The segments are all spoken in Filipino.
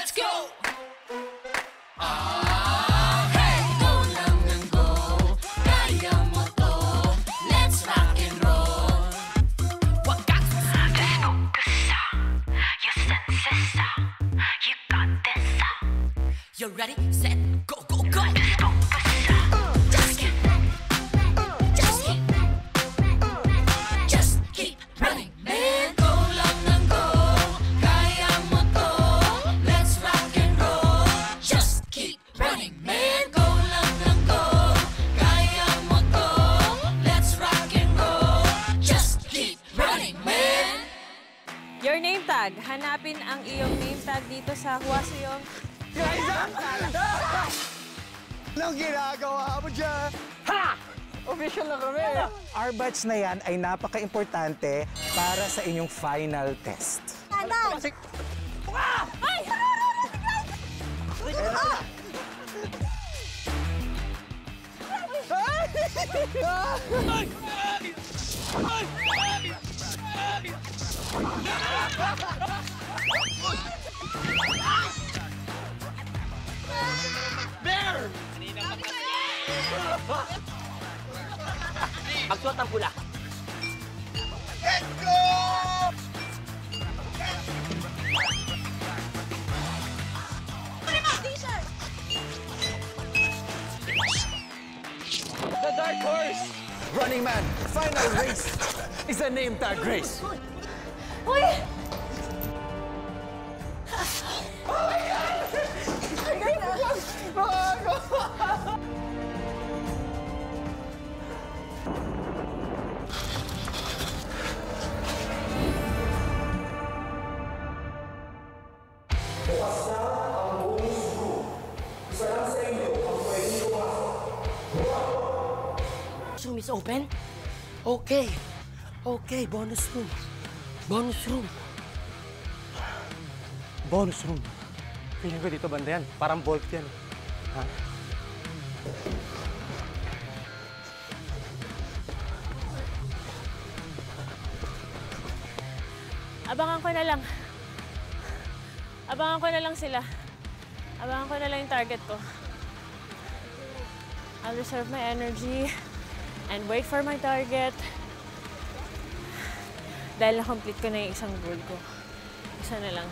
let's go! Hey! Go lang ng go, kaya mo to. Let's rock and roll. What got your senses, you got this. You ready, set, go, go, go! Just keep running, man. Go lang ng go, kaya mo to. Let's rock and roll. Just keep running, man. Go lang ng go, kaya mo to. Let's rock and roll. Just keep running, man. Your name tag. Hanapin ang iyong name tag dito sa Huasiyong. Anong ginagawa mo dyan? Ha! Official na kami. Our batch na yan ay napaka-importante para sa inyong final test. Tadan! Ay! Bear! Magsuot ang pula. Let's go! The Dark Horse! Running Man, final race is a name tag race. Uy! Room is open? Okay. Okay, bonus room. Bonus room. Bonus room. Feeling ko dito banda yan. Parang Bolt yan. Ha? Abangan ko na lang. Abangan ko na lang sila. Abangan ko na lang yung target ko. I'll reserve my energy and wait for my target. Dahil na-complete ko na yung isang goal ko. Isa na lang.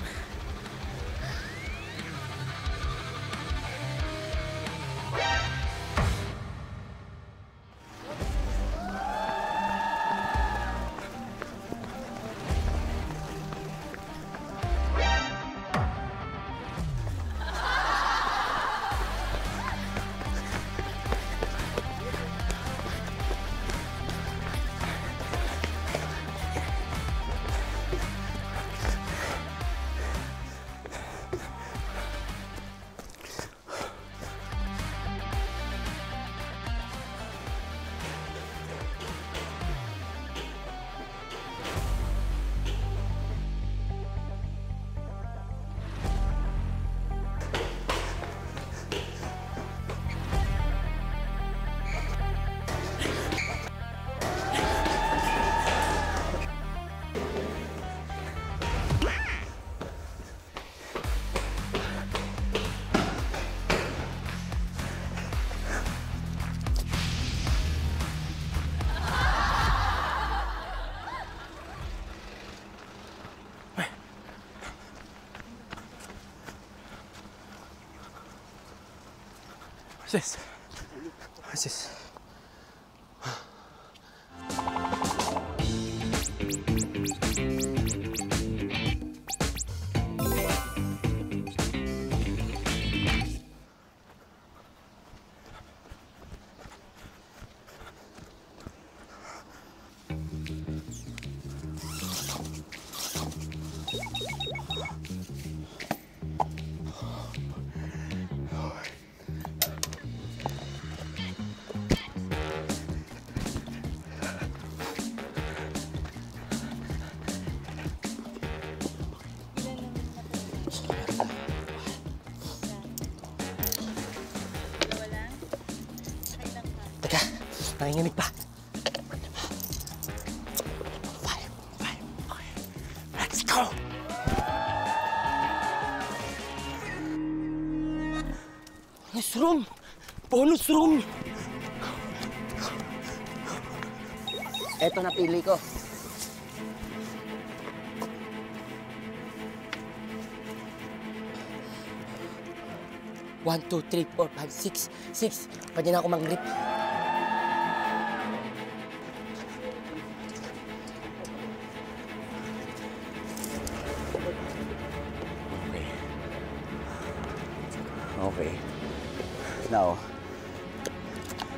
What's this? What's this? Nanginginig pa. Five. Okay. Let's go! Bonus room! Bonus room! Eto na pili ko. 1, 2, 3, 4, 5, 6. 6. Pwede na ako mag-grip. Okay. Now,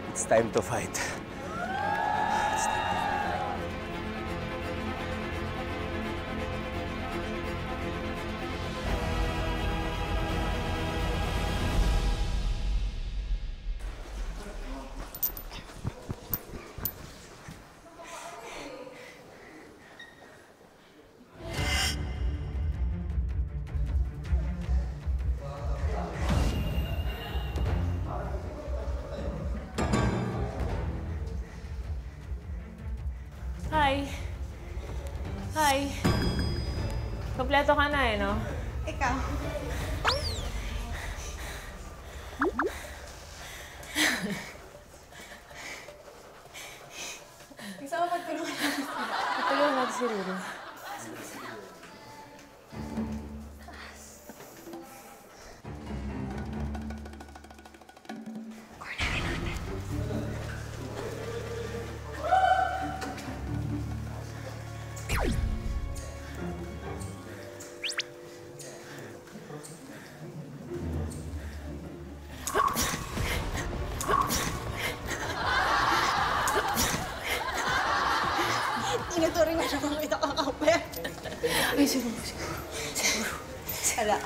it's time to fight. Hi. Hi. Kompleto ka na eh, no? Ikaw. Gusto mo magtulungan natin sila? Tulungan natin si Ruru. Tinuturing na siya kung ito kakapit. Ay, siguro. Ala.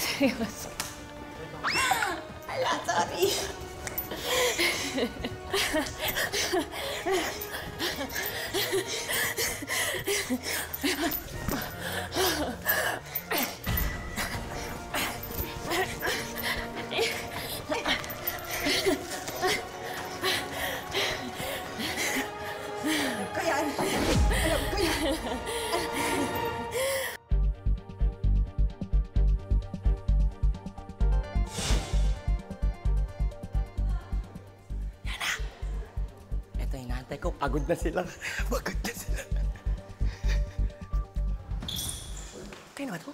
Seryoso. Ala, sorry. Alam ko yan. Ito, inaantay ko. Pagod na sila. Pagod na sila. Kaya naman to?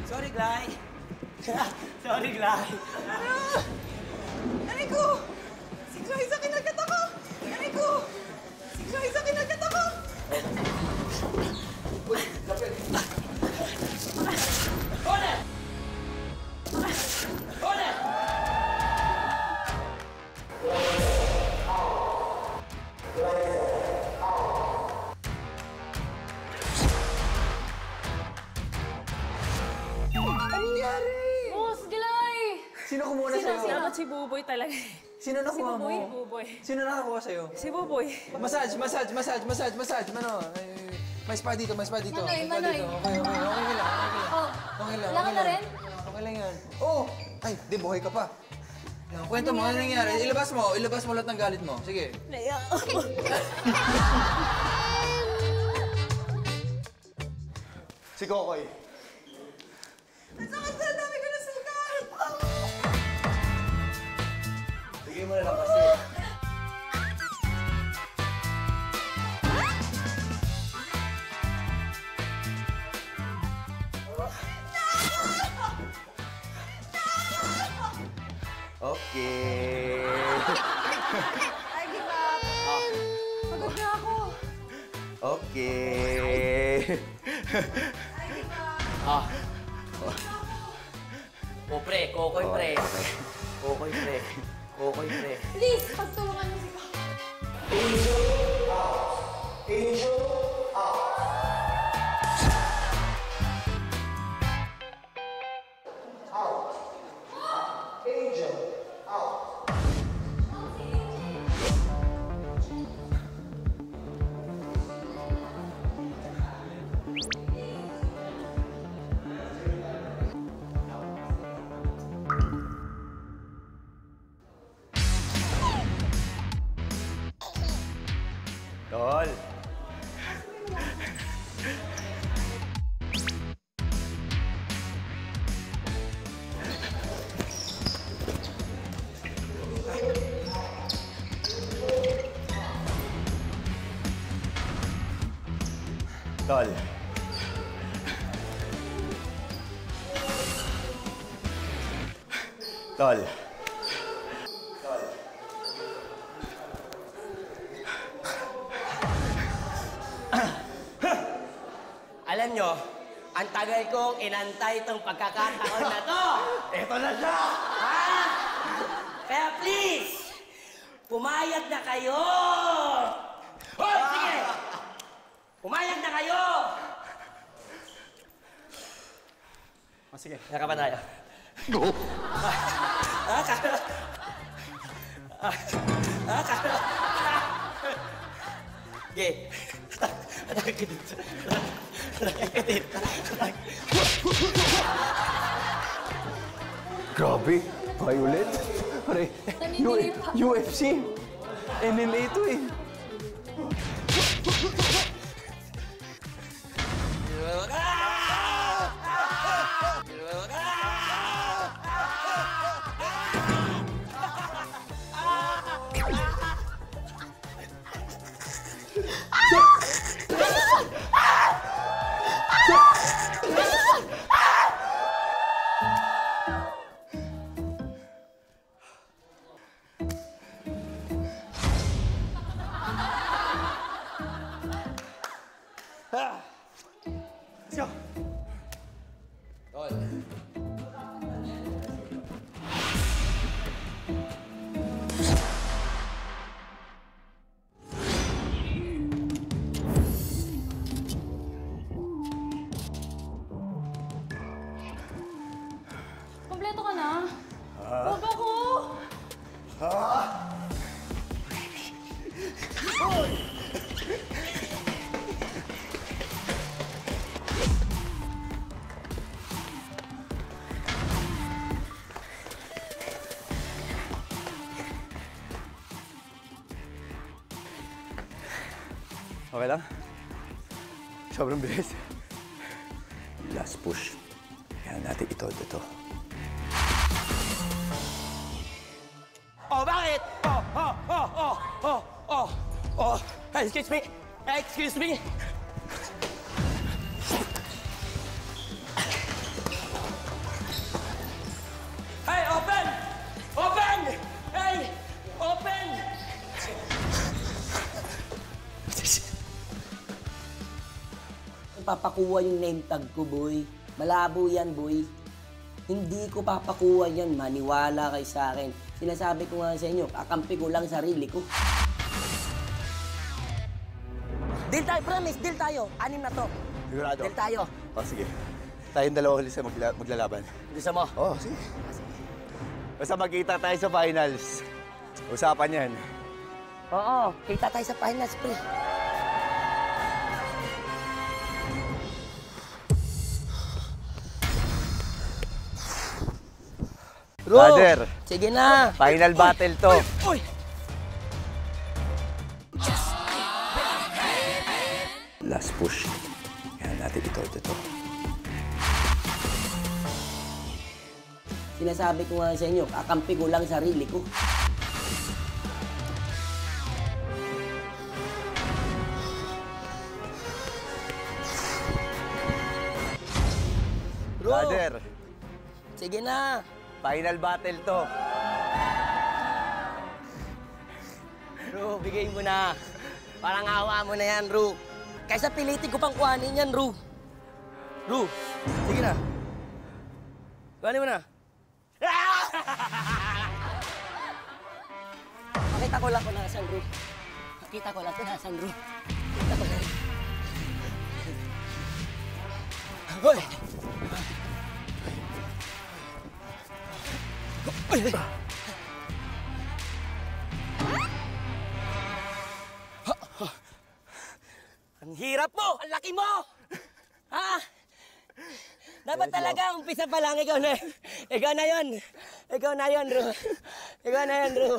Sorry, Glay. Sorry, Glay. Aray ko! Si Chloe sa kinagat ako! Aray ko! Si Chloe sa kinagat ako! Boss, Gilay! Sino kumuha na sa'yo? Dapat si Buboy talaga. Sino nakuha mo? Si Buboy. Sino nakakuha sa'yo? Si Buboy. Massage. Ano? May spa dito. Manoy, May spa Manoy. dito. Okay lang. Oh, Okay lang. wala ka na rin? Okay lang yan. Oh! Ay, di, buhay ka pa. Kwento mo, ano nangyari? Ilabas mo lahat ng galit mo. Sige. Si Kokoy. Ang sakit sa dami ko na sugat! Bigay mo na lang kasi. Okay. I give up. Pagod na ako. Okay. I give up. O, pre. Kokoy, pre. Kokoy, pre. Kokoy, pre. Please, pagtulungan mo si Papa. Tol. Alam nyo, ang tagal kong inantay itong pagkakataon na to. Ito na siya! Ha? Kaya please, pumayag na kayo! Hoy, sige! Pumayag na kayo! Oh, sige. Naka pa tayo. Okay. Atake ka dito. Atake ka dito. Grabe, violent. Pare, UFC. MMA to eh. Let's go. Kompleto ka na? Huwag ako! Okay lang? Sobrang bilis. Last push. Kaya natin ito. Oh, bakit? Excuse me. Excuse me. Hey, open! Open! Hey, open! Papakuha yung name tag ko, boy. Malabo yan, boy. Hindi ko papakuha yan. Maniwala kayo sa akin. Sinasabi ko nga sa inyo, kakampi ko lang sarili ko. Deal tayo, promise. Deal tayo. 6 na to. Sigurado? Deal tayo. Oh, sige. Tayong dalawa ulit sa maglalaban. Gusto mo? Oh, sige. Basta magkita tayo sa finals. Usapan yan. Oo. Kita tayo sa finals, pre. Bro, Brother. sige na. Final battle to. Uy! Last push. Kaya natin ito. Sinasabi ko nga sa inyo, kakampi ko lang sarili ko. Bro, Brother, sige na. final battle to. Ru, bigay mo na. Parang awa mo na yan, Ru. Kaysa pilitin ko pang kuhanin yan, Ru. Ru, sige na. Kuhanin mo na. Makita ko lang kung nasan, Ru. Makita ko lang kung nasan, Ru. Makita ko lang. Hoy! Ang hirap mo! Ang laki mo! Ha? Dapat talaga, umpisa pa lang, ikaw na yun. Ikaw na yun. Ikaw na yun, Ru. Ikaw na yun, Ru.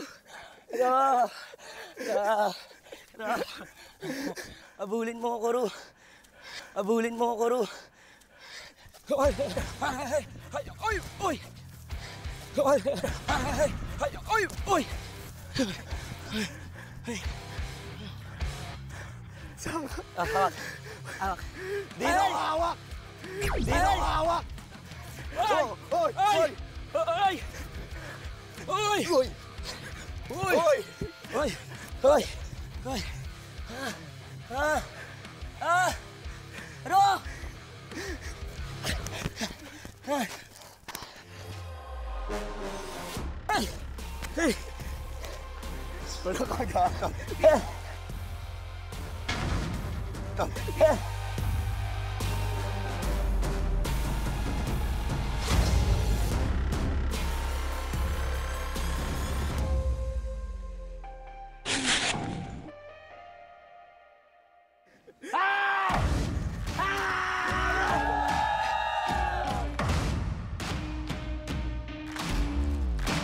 Ikaw. Abulin mo ako, Ru. Abulin mo ako, Ru. Ay! Ay! Ay! Ay! Hawak. Hawak. Di na ako hawak! Di na ako hawak! Ay! Hoy! Ay! Ay! Uy! Uy! Uy! Uy! Uy! Uy! Uy! Ro! Wala ka gata.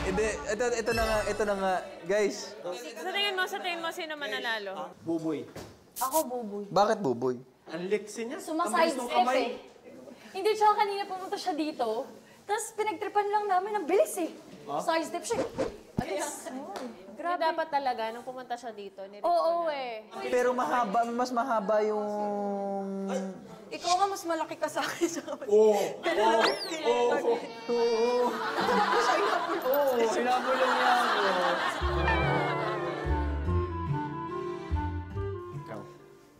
Hindi, ito na nga. Guys, Sa tingin mo, sino mananalo? Ako, buboy. bakit buboy? Sumaside step eh. Hindi, tsaka kanina pumunta siya dito. Tapos pinagtripan lang namin, ang bilis eh. Side step siya. Alis. Grabe. Dapat talaga, nung pumunta siya dito. Oo eh. Pero mas mahaba yung... Ikaw nga mas malaki ka sa akin. Sinabulong niya ako.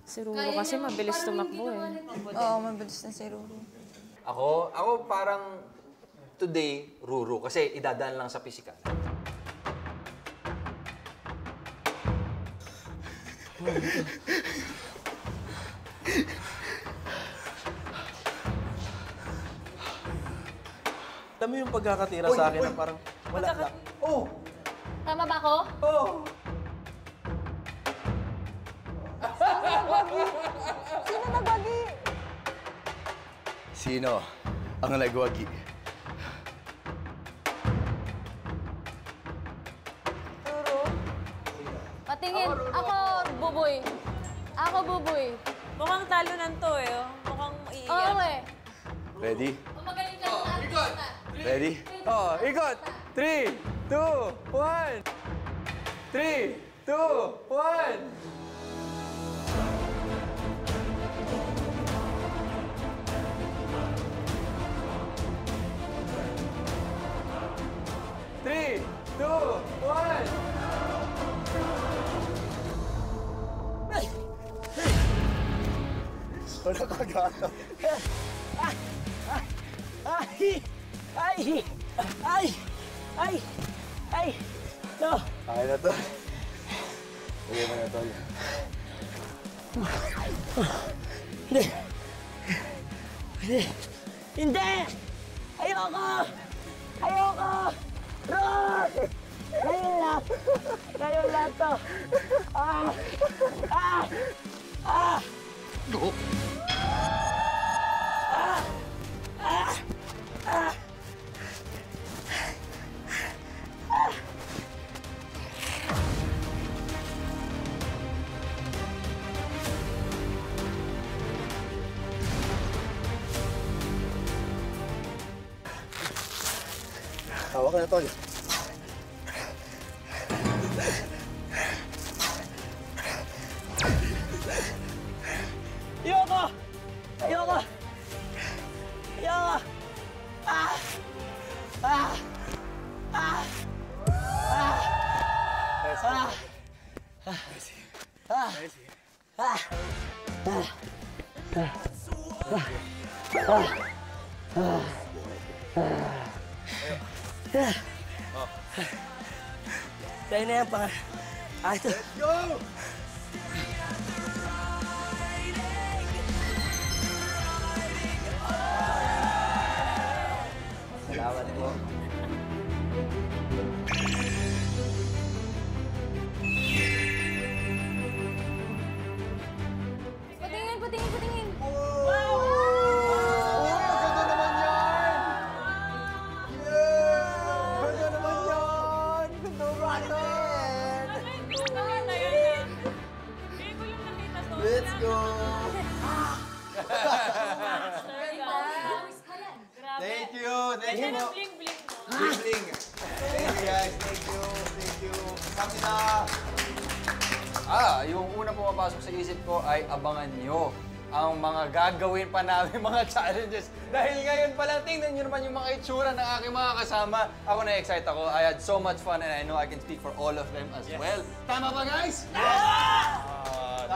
Si Ruro kasi mabilis tumakbo eh. Oo, mabilis na si Ruru. Ako parang today, Ruru. Kasi idadaan lang sa physical. Alam mo yung pagkakatira sa akin na parang wala lang. Oh! Tama ba ako? Oh! Sino nabagi? Sino ang nagwagi? Patingin. Ako, buboy. Ako, buboy. Mukhang talunan to eh. Oh. Mukhang iiyak. Oo eh. Ready? Magaling lang natin. Ready? Oh, ikot! 3, 2, 1! 3, 2, 1! Three, two, one! Wala ka gata. Ay! Ay! Ay! Ay! Ay! No! Kaya na to. Lagyan mo na to. Hindi! Hindi! Hindi! Ayoko! Ayoko! Roar! Ngayon lang! Ngayon lang to! Ah! Ah! Ah! Hawak ka na to. Ayoko! Ayoko! Ayoko! Ah! Ah! Ah! Ah! Ah! Ah! Tayo na yan, pang... Ah, ito. Let's go! Salamat po. Patingin, patingin, patingin. Maganda naman yan! Yeah! Maganda naman yan! Ganda natin! Let's go! Thank you! Thank you po! Bling-bling mo. Bling! Thank you guys! Thank you! Thank you! Kami na! Yung una pumapasok sa isip ko ay abangan nyo ang mga gagawin pa namin mga challenges. Dahil ngayon pa lang, tingnan nyo naman yung mga itsura ng aking mga kasama. Ako na-excite ako. I had so much fun and I know I can speak for all of them as well. Tama ba, guys? Tama!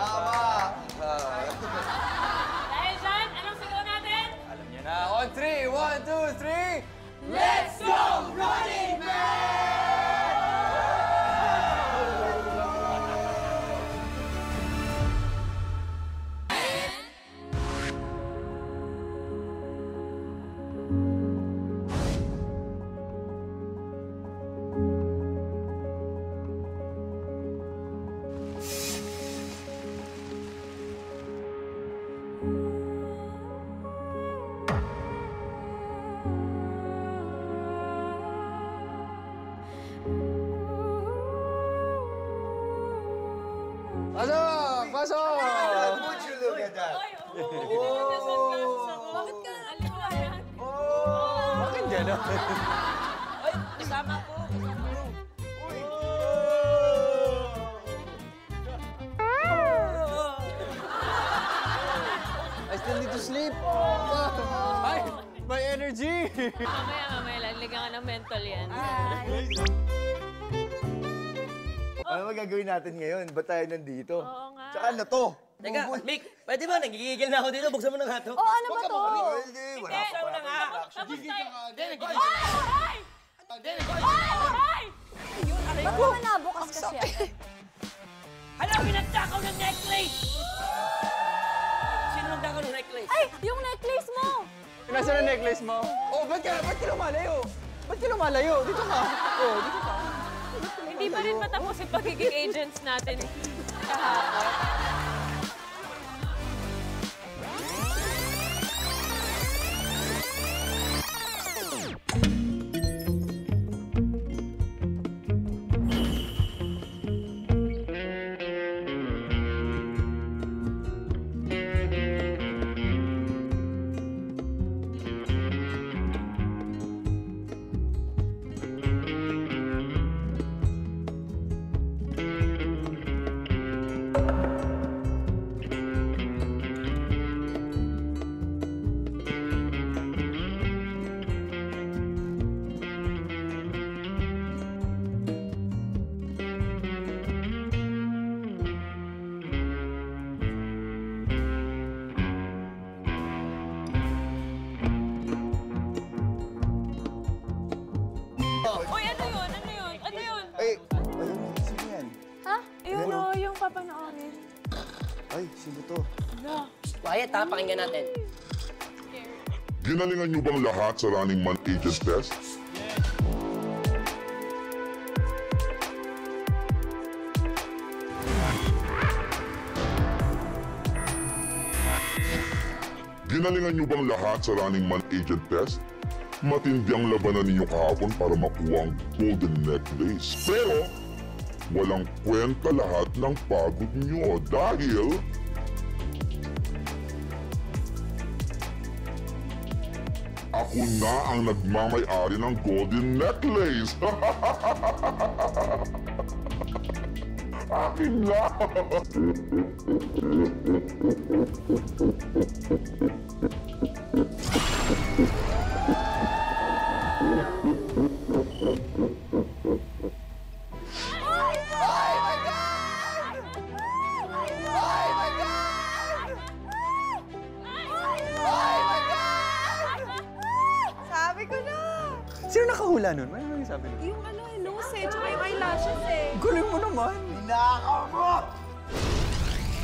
Dahil dyan, anong sigaw natin? Alam nyo na. On 3, 1, 2, 3. Let's go, Running Man! Pasok! Pasok! Would you look at that? Bakit ka? Aliwanag. Bakit gano'n? Ay, kasama ko. I still need to sleep. Ay, my energy. Mamaya, lalagyan ka ng mental yan. Ano ba gagawin natin ngayon? Ba't tayo nandito? Oo nga. Tsaka ano to? Teka, Mick, pwede ba? Nagigigil na ako dito. Buksan mo na nga to. Oh, ano ba to? Hindi, wala Buksan mo na nga. Tapos tayo. Ay! Ba't naman nabukas kasi? Hala, pinagtakaw ng necklace! Sino nagtakaw ng necklace? Ay, yung necklace mo! Nasaan ang necklace mo? Oh, ba't ka lumalayo? Ba't ka lumalayo? Dito ka. Oh, dito ka. Hindi pa rin matapos yung pagiging agents natin kahapon. Uy, ano yun? Ano yun? Ano yun? Ay, sino yan? Ha? Ayun o, yung papanoorin. Ay, sino to? Quiet ha, pakinggan natin. Ginalingan niyo bang lahat sa Running Man Agent Test? Ginalingan niyo bang lahat sa Running Man Agent Test? Matindi ang labanan ninyo kahapon para makuha ang golden necklace. Pero, walang kwenta lahat ng pagod niyo dahil ako na ang nagmamay-ari ng golden necklace. Akin na! Sabi ko na! Sino nakahula nun? Ano yung sabi nun? Yung ano, nose eh, tsaka yung eyelashes eh. Galing mo naman. Ninakaw mo!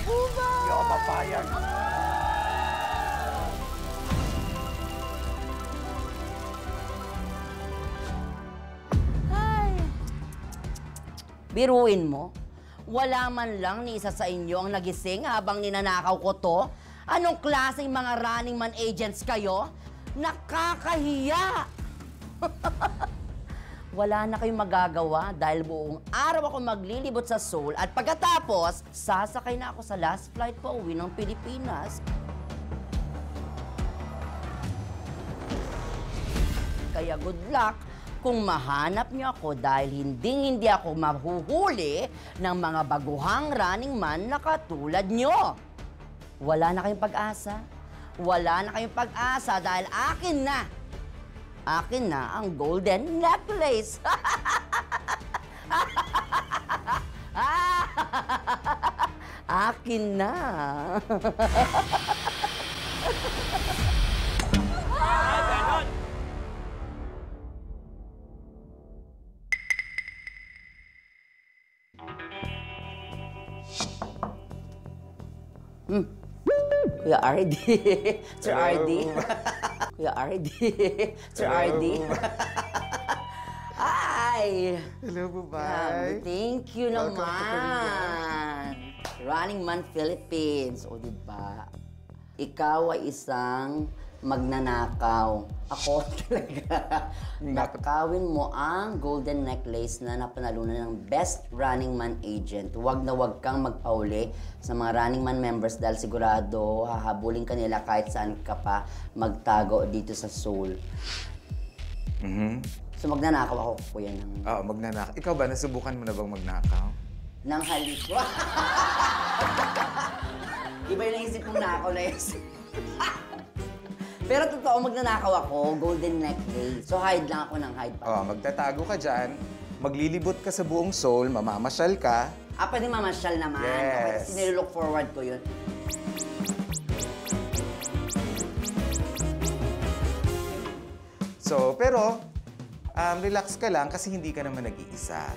Hindi ako papayag. Biruin mo, wala man lang ni isa sa inyo ang nagising habang ninanakaw ko to. Anong klaseng mga Running Man agents kayo? Nakakahiya! Wala na kayong magagawa dahil buong araw ako maglilibot sa Seoul at pagkatapos, sasakay na ako sa last flight pa uwi ng Pilipinas. Kaya good luck kung mahanap niyo ako dahil hindi ako mahuhuli ng mga baguhang Running Man na katulad niyo. wala na kayong pag-asa. Wala na kayong pag-asa dahil akin na ang golden necklace. Akin na. Ganon. Kuya RD. Sir RD. Kuya RD. Sir RD. Ay! Hello, Bubay. Thank you naman. Running Man Philippines. O, diba? Ikaw ay isang magnanakaw. Ako talaga. Nakawin mo ang golden necklace na napanalunan ng Best Running Man Agent. Huwag na huwag kang magpauli sa mga Running Man members dahil sigurado hahabulin ka nila kahit saan ka pa magtago dito sa Seoul. So magnanakaw ako, kuya, ng... Oo, magnanakaw. Ikaw ba, nasubukan mo na bang magnakaw? Nang halik ko. Iba yung naisip kong nakaw na yun. Pero totoo, magnanakaw ako, golden necklace. So hide lang ako ng hide pa. Oo, magtatago ka dyan, maglilibot ka sa buong Seoul, mamamasyal ka. Pwede mamasyal naman. Yes. Kasi nilook forward ko yun. So, pero, relax ka lang kasi hindi ka naman nag-iisa.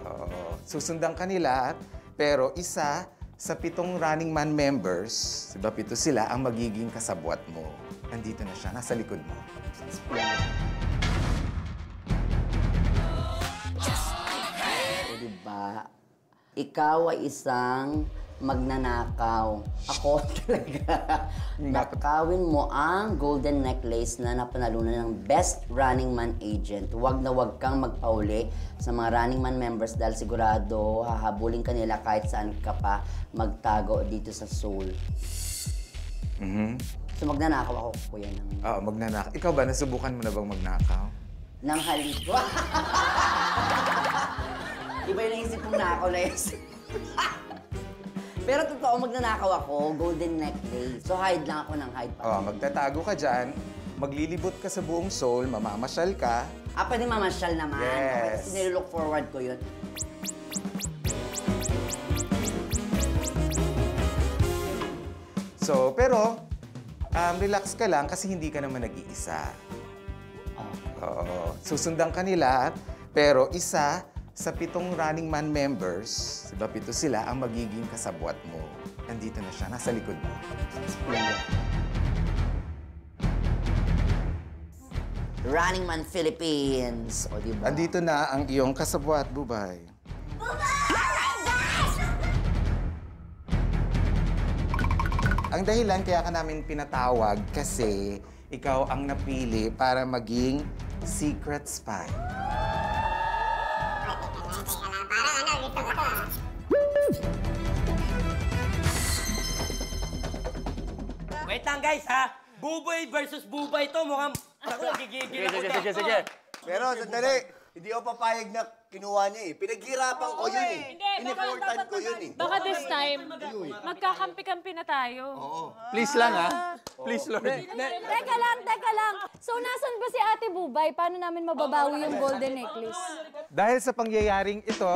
Oo. Susundan ka nila, pero isa sa 7 Running Man members, diba 7 sila, ang magiging kasabwat mo. Nandito na siya, nasa likod mo. O, diba? Ikaw ay isang magnanakaw. Ako talaga. Nakawin mo ang golden necklace na napanalunan ng Best Running Man Agent. Huwag na huwag kang magpauli sa mga Running Man members dahil sigurado hahabulin ka nila kahit saan ka pa magtago dito sa Seoul. So magnanakaw ako, kuya, ng... Oo, magnanakaw. Ikaw ba, nasubukan mo na bang magnakaw? Nang halik ko. Iba yung naisip kong nakaw na yun. Pero totoo, magnanakaw ako, golden necklace. So hide lang ako ng hide pa. Oo, magtatago ka dyan, maglilibot ka sa buong Seoul, mamamasyal ka. Pwede mamasyal naman. Yes. Kasi nilook forward ko yun. So, pero, relax ka lang kasi hindi ka naman nag-iisa. Oo. Susundan ka nila, pero isa sa 7 Running Man members, diba 7 sila, ang magiging kasabwat mo. Nandito na siya, nasa likod mo. Running Man Philippines. O, diba? Andito na ang iyong kasabwat, Bubay. Ang dahilan kaya ka namin pinatawag kasi ikaw ang napili para maging secret spy. Wait lang guys ha. Buboy versus Bubay to. Mukhang nagigigil ako. Sige. Pero, sandali. Hindi ako papayag na kinuha niya eh. Pinaghirapan ko yun eh. Inimportan ko yun eh. Baka this time, magkakampi-kampi na tayo. Please lang, ha? Please, Lord. Teka lang. So, nasan ba si Ate Bubay? Paano namin mababawi yung golden necklace? Dahil sa pangyayaring ito,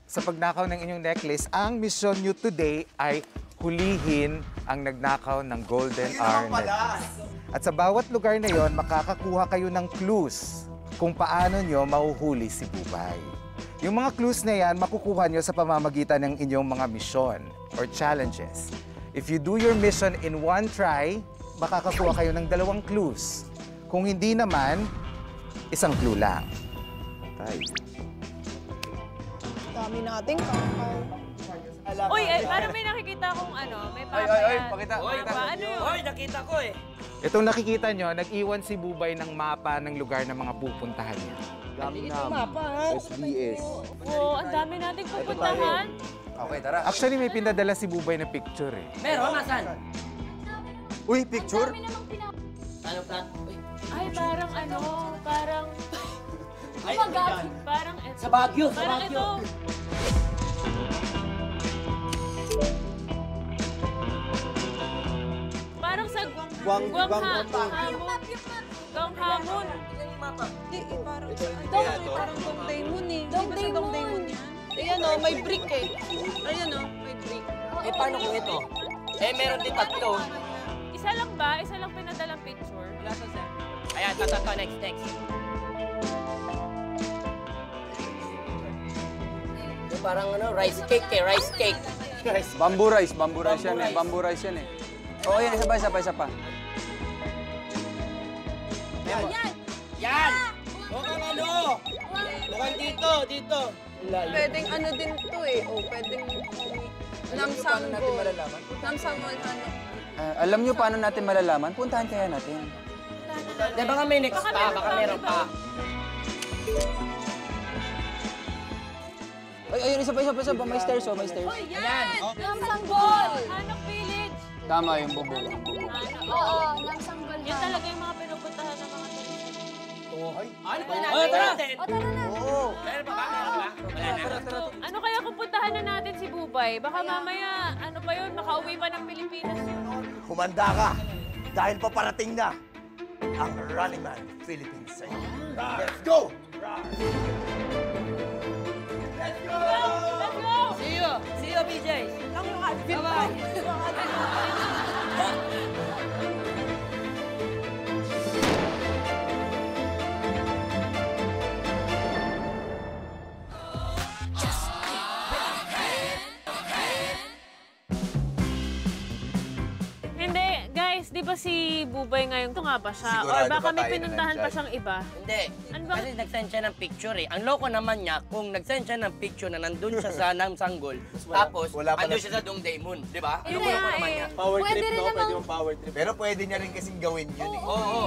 sa pagnakaw ng inyong necklace, ang mission nyo today ay hulihin ang nagnakaw ng Golden Hour necklace. At sa bawat lugar na yon, makakakuha kayo ng clues kung paano nyo mahuhuli si Bubay. Yung mga clues na yan, makukuha nyo sa pamamagitan ng inyong mga mission or challenges. If you do your mission in 1 try, makakakuha kayo ng 2 clues. Kung hindi naman, 1 clue lang. Dami nating kakao. Uy, parang may nakikita akong may papa Ay, yan. pakita. Ano yun? Hoy, nakita ko eh. Itong nakikita nyo, nag-iwan si Bubay ng mapa ng lugar ng mga pupuntahan niya. SBS. Oo, ang dami nating pupuntahan. Okay, tara. Actually, may pinadala si Bubay na picture eh. Meron, nasan? Uy, picture? Ano plat? Ay, parang parang... Ay, Oh my God, parang... Sa Baguio, sa Parang Baguio. ito. Guanghamon. Parang Dongdaemun eh. Dongdaemun yan. Ayan o, may brick eh. Ayan o, may brick. Eh, paano kung ito? Eh, meron din tatlo. Isa lang ba? Isa lang pinadalang picture? Ayan, next. Yung parang rice cake eh, rice cake. Bamboo rice yan eh. Bamboo rice yan eh. Oo, yan, isa pa. Yan! Mukhang mukhang dito. Pwedeng ano din to eh. O, pwedeng namsanggol. Namsanggol ano. Alam nyo paano natin malalaman? Puntahan kaya natin. Di ba nga may next pa? Baka meron pa. Ay, ayun, isa pa. May stairs, may stairs. Yan! Namsanggol! Hanok Village. Tama yung bubong. Oo, Namsanggol. Yan talaga yung mga pinupuntahan ng mga turista. Ano ba natin? Tara na. Meron pa ba? Wala na. Ano kaya kung puntahan na natin si Bubay? Baka mamaya, ano pa yun, makauwi pa ng Pilipinas yun. Humanda ka dahil paparating na ang Running Man Philippines sa'yo. Let's go! Let's go! See you, BJ. Lang yung outfit ko. Hindi, guys, di ba si Bubay ngayon, ito nga ba siya? Sigurado Or baka ba may tayo na pinuntahan pa nandyan? siyang iba? Hindi. Ano ba? Kasi nag-send siya ng picture eh. Ang loko naman niya, kung nag-send siya ng picture na nandun siya sa Namsanggol, tapos andun siya sa Dongdaemun, di ba? Ang Hindi loko nga naman eh. niya. Power Pwede trip, rin no? namang- Pwede mong power trip. Pero pwede niya rin kasing gawin yun eh. Oo.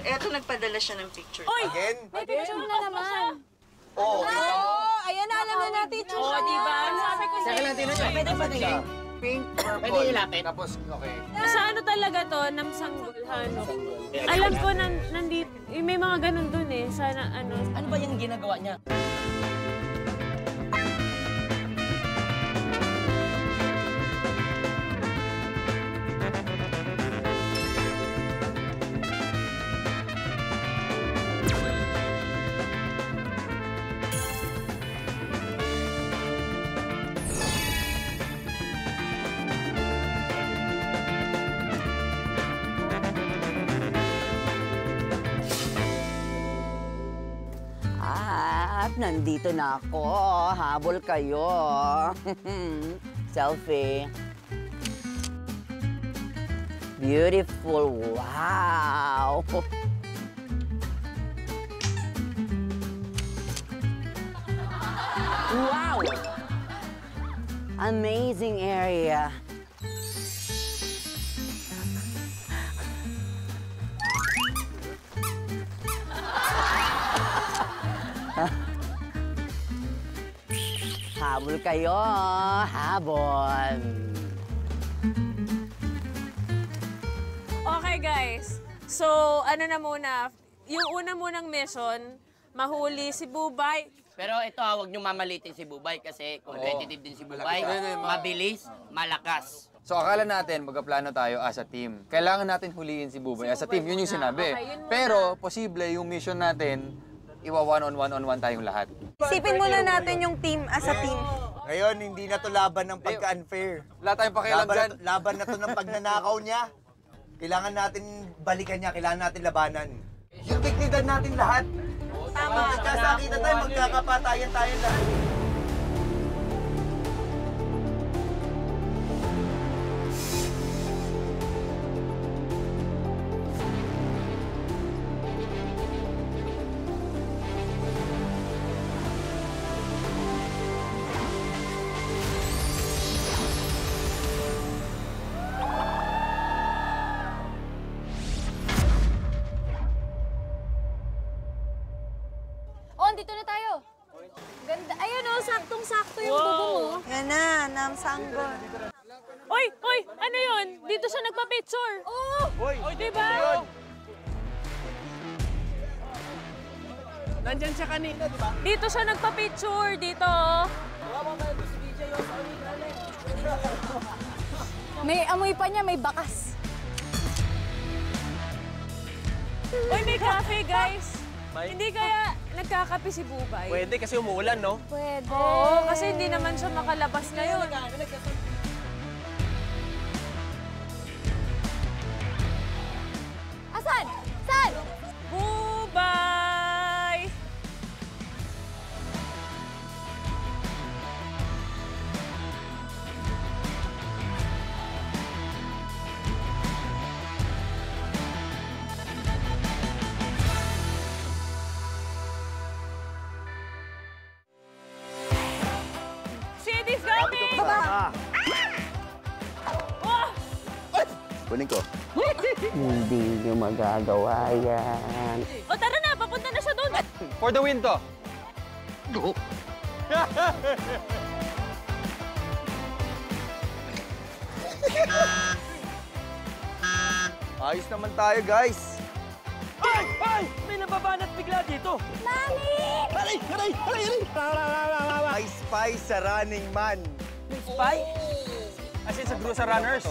Eto, nagpadala siya ng picture. Oy! Again? May picture na naman. Oo. Ayan na, alam na natin yung Oo, di ba? Sabi ko Saka lang tinanong, pwede ba tingin? Pink, Pwede purple. ilapit? Tapos, okay. Sa ano talaga to, Namsanggol, Hanok. Alam ko, nandito, may mga ganun dun eh. Sana, ano. Ano ba yung ginagawa niya? At nandito na ako. Habol kayo. Selfie. Beautiful. Wow. Wow. Amazing area. Habol kayo, habol. Okay, guys. So, ano na muna, yung una munang mission, mahuli si Bubay. Pero ito, huwag niyo mamalitin si Bubay kasi competitive din si Bubay. Mabilis, malakas. So, akala natin, magkaplano tayo as a team. Kailangan natin huliin si Bubay as a team. Yun yung sinabi. Okay, yun muna. Pero, posible yung mission natin, iwa one-on-one tayong lahat. Isipin muna natin yung team as a team. Ngayon, hindi na to laban ng pagka-unfair. Wala tayong pakialam dyan. Laban na to ng pagnanakaw niya. Kailangan natin balikan niya, kailangan natin labanan. Yung dignidad natin lahat. Tama. Magkasakita tayo, magkakapatayan tayo lahat. Oh, dito na tayo. Ganda. Ayun oh, saktong-sakto yung bubong oh. Yan na, Namsanggol. Oy! Oy! Ano yun? Dito siya nagpa-picture. Oh! Oy, di ba? Nandyan siya kanina, di ba? Dito siya nagpa-picture. Dito. May amoy pa niya, may bakas. Uy, may cafe, guys. Hindi kaya nagkakape si Bubay? Pwede kasi umuulan, no? Pwede. Oo, kasi hindi naman siya makalabas ngayon. Asan? Saan? Bubay! Cindy's coming! Oh! Kunin ko. Hindi nyo magagawa yan. O tara na, papunta na siya doon. For the win to. Ayos naman tayo, guys. Ay! Ay! May nababanat bigla dito! Mami! Aray! Aray! Aray! May spy sa Running Man. Spy? As in sa Grusa Runners?